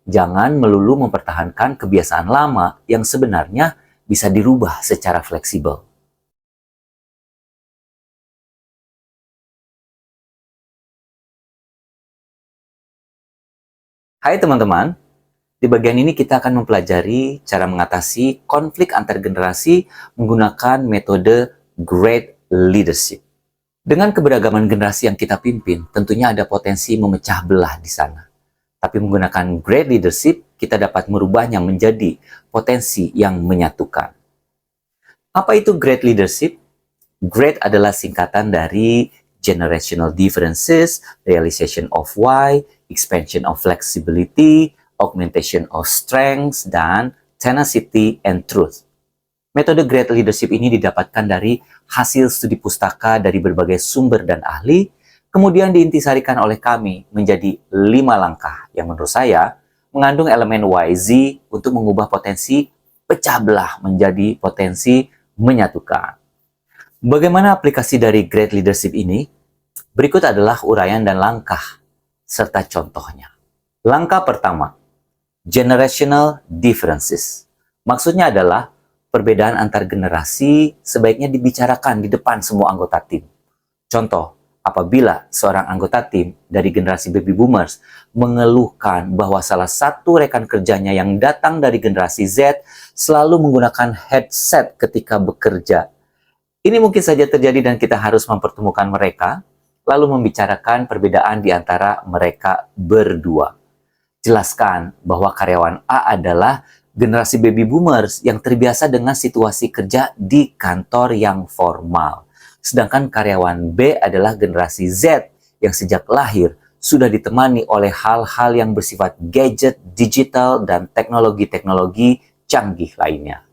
Jangan melulu mempertahankan kebiasaan lama yang sebenarnya bisa dirubah secara fleksibel. Hai teman-teman, di bagian ini kita akan mempelajari cara mengatasi konflik antar generasi menggunakan metode Great Leadership. Dengan keberagaman generasi yang kita pimpin, tentunya ada potensi memecah belah di sana. Tapi menggunakan Great Leadership, kita dapat merubahnya menjadi potensi yang menyatukan. Apa itu Great Leadership? Great adalah singkatan dari Generational Differences, Realization of Why, Expansion of Flexibility, Augmentation of Strengths, dan Tenacity and Truth. Metode Great Leadership ini didapatkan dari hasil studi pustaka dari berbagai sumber dan ahli, kemudian diintisarikan oleh kami menjadi 5 langkah yang menurut saya mengandung elemen YZ untuk mengubah potensi pecah belah menjadi potensi menyatukan. Bagaimana aplikasi dari Great Leadership ini? Berikut adalah uraian dan langkah serta contohnya. Langkah pertama, Generational Differences. Maksudnya adalah perbedaan antar generasi sebaiknya dibicarakan di depan semua anggota tim. Contoh, apabila seorang anggota tim dari generasi baby boomers mengeluhkan bahwa salah satu rekan kerjanya yang datang dari generasi Z selalu menggunakan headset ketika bekerja. Ini mungkin saja terjadi dan kita harus mempertemukan mereka, lalu membicarakan perbedaan di antara mereka berdua. Jelaskan bahwa karyawan A adalah generasi baby boomers yang terbiasa dengan situasi kerja di kantor yang formal. Sedangkan karyawan B adalah generasi Z yang sejak lahir sudah ditemani oleh hal-hal yang bersifat gadget, digital, dan teknologi-teknologi canggih lainnya.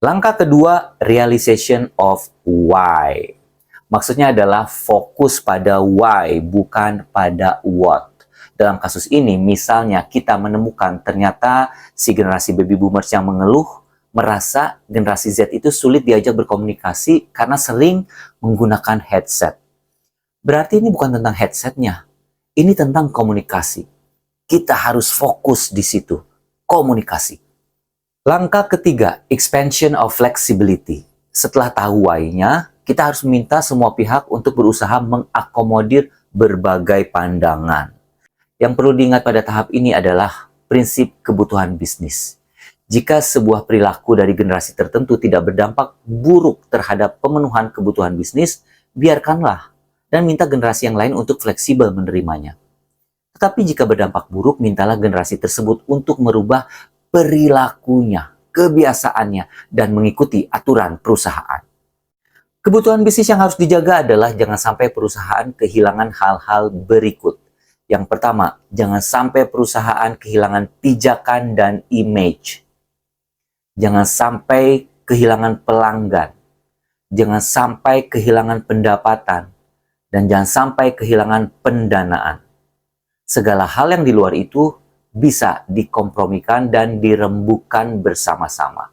Langkah kedua, Realization of Why. Maksudnya adalah fokus pada why, bukan pada what. Dalam kasus ini, misalnya kita menemukan ternyata si generasi baby boomers yang mengeluh merasa generasi Z itu sulit diajak berkomunikasi karena sering menggunakan headset. Berarti ini bukan tentang headsetnya, ini tentang komunikasi. Kita harus fokus di situ, komunikasi. Langkah ketiga, Expansion of Flexibility. Setelah tahu why-nya, kita harus meminta semua pihak untuk berusaha mengakomodir berbagai pandangan. Yang perlu diingat pada tahap ini adalah prinsip kebutuhan bisnis. Jika sebuah perilaku dari generasi tertentu tidak berdampak buruk terhadap pemenuhan kebutuhan bisnis, biarkanlah dan minta generasi yang lain untuk fleksibel menerimanya. Tetapi jika berdampak buruk, mintalah generasi tersebut untuk merubah perilakunya, kebiasaannya, dan mengikuti aturan perusahaan. Kebutuhan bisnis yang harus dijaga adalah jangan sampai perusahaan kehilangan hal-hal berikut. Yang pertama, jangan sampai perusahaan kehilangan pijakan dan image. Jangan sampai kehilangan pelanggan. Jangan sampai kehilangan pendapatan. Dan jangan sampai kehilangan pendanaan. Segala hal yang di luar itu bisa dikompromikan dan dirembukan bersama-sama.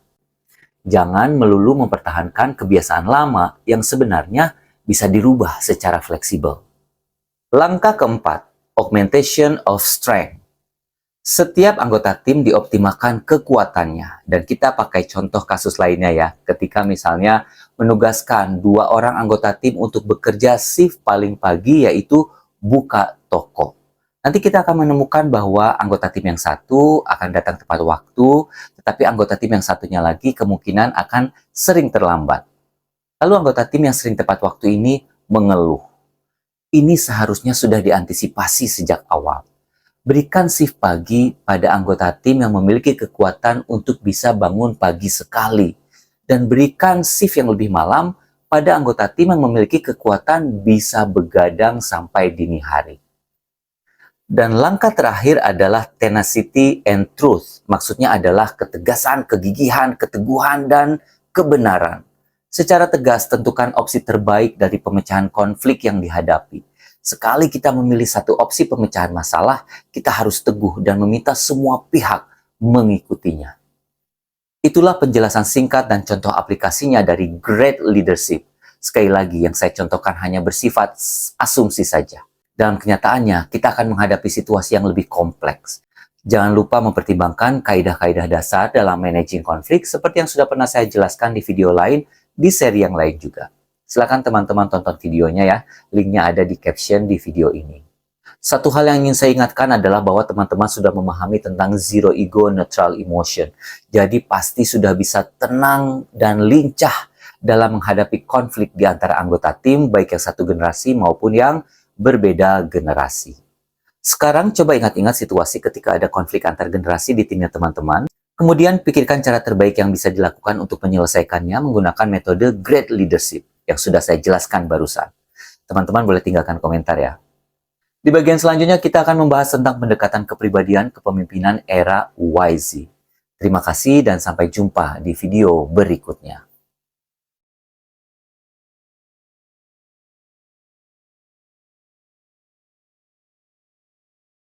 Jangan melulu mempertahankan kebiasaan lama yang sebenarnya bisa dirubah secara fleksibel. Langkah keempat, Augmentation of Strength. Setiap anggota tim dioptimalkan kekuatannya. Dan kita pakai contoh kasus lainnya ya. Ketika misalnya menugaskan 2 orang anggota tim untuk bekerja shift paling pagi yaitu buka toko. Nanti kita akan menemukan bahwa anggota tim yang satu akan datang tepat waktu, tetapi anggota tim yang satunya lagi kemungkinan akan sering terlambat. Lalu anggota tim yang sering tepat waktu ini mengeluh. Ini seharusnya sudah diantisipasi sejak awal. Berikan shift pagi pada anggota tim yang memiliki kekuatan untuk bisa bangun pagi sekali. Dan berikan shift yang lebih malam pada anggota tim yang memiliki kekuatan bisa begadang sampai dini hari. Dan langkah terakhir adalah tenacity and truth. Maksudnya adalah ketegasan, kegigihan, keteguhan, dan kebenaran. Secara tegas tentukan opsi terbaik dari pemecahan konflik yang dihadapi. Sekali kita memilih satu opsi pemecahan masalah, kita harus teguh dan meminta semua pihak mengikutinya. Itulah penjelasan singkat dan contoh aplikasinya dari Great Leadership. Sekali lagi, yang saya contohkan hanya bersifat asumsi saja. Dalam kenyataannya, kita akan menghadapi situasi yang lebih kompleks. Jangan lupa mempertimbangkan kaidah-kaidah dasar dalam managing konflik seperti yang sudah pernah saya jelaskan di video lain di seri yang lain juga. Silakan teman-teman tonton videonya ya, linknya ada di caption di video ini. Satu hal yang ingin saya ingatkan adalah bahwa teman-teman sudah memahami tentang zero ego, neutral emotion. Jadi pasti sudah bisa tenang dan lincah dalam menghadapi konflik di antara anggota tim, baik yang satu generasi maupun yang berbeda generasi. Sekarang coba ingat-ingat situasi ketika ada konflik antar generasi di timnya teman-teman. Kemudian pikirkan cara terbaik yang bisa dilakukan untuk menyelesaikannya menggunakan metode great leadership yang sudah saya jelaskan barusan. Teman-teman boleh tinggalkan komentar ya. Di bagian selanjutnya kita akan membahas tentang pendekatan kepribadian kepemimpinan era YZ. Terima kasih dan sampai jumpa di video berikutnya.